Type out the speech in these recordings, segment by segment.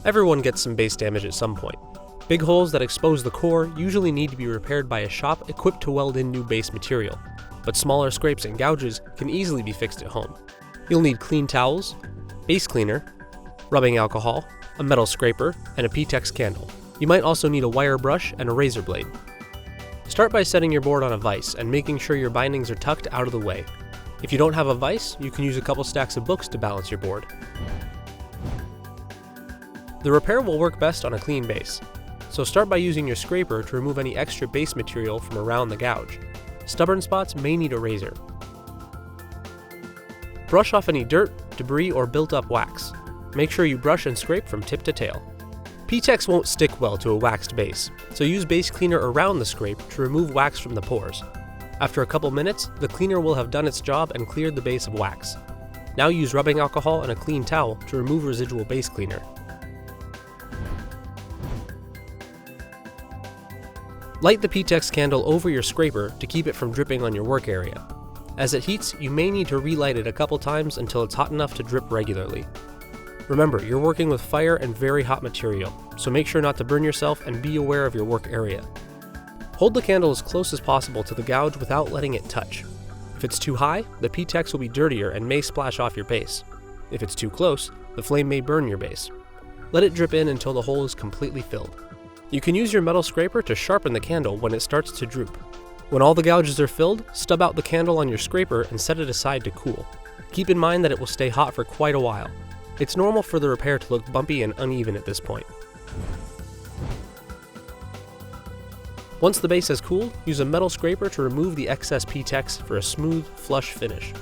Everyone gets some base damage at some point. Big holes that expose the core usually need to be repaired by a shop equipped to weld in new base material, but smaller scrapes and gouges can easily be fixed at home. You'll need clean towels, base cleaner, rubbing alcohol, a metal scraper, and a P-tex candle. You might also need a wire brush and a razor blade. Start by setting your board on a vise and making sure your bindings are tucked out of the way. If you don't have a vise, you can use a couple stacks of books to balance your board. The repair will work best on a clean base, so start by using your scraper to remove any extra base material from around the gouge. Stubborn spots may need a razor. Brush off any dirt, debris, or built-up wax. Make sure you brush and scrape from tip to tail. P-tex won't stick well to a waxed base, so use base cleaner around the scrape to remove wax from the pores. After a couple minutes, the cleaner will have done its job and cleared the base of wax. Now use rubbing alcohol and a clean towel to remove residual base cleaner. Light the P-tex candle over your scraper to keep it from dripping on your work area. As it heats, you may need to relight it a couple times until it's hot enough to drip regularly. Remember, you're working with fire and very hot material, so make sure not to burn yourself and be aware of your work area. Hold the candle as close as possible to the gouge without letting it touch. If it's too high, the P-tex will be dirtier and may splash off your base. If it's too close, the flame may burn your base. Let it drip in until the hole is completely filled. You can use your metal scraper to sharpen the candle when it starts to droop. When all the gouges are filled, stub out the candle on your scraper and set it aside to cool. Keep in mind that it will stay hot for quite a while. It's normal for the repair to look bumpy and uneven at this point. Once the base has cooled, use a metal scraper to remove the excess P-tex for a smooth, flush finish.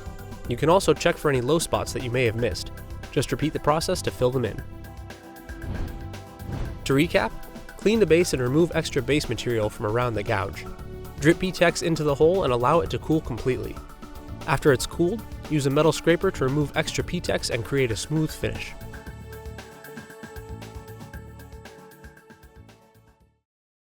You can also check for any low spots that you may have missed. Just repeat the process to fill them in. To recap, clean the base and remove extra base material from around the gouge. Drip P-tex into the hole and allow it to cool completely. After it's cooled, use a metal scraper to remove extra P-tex and create a smooth finish.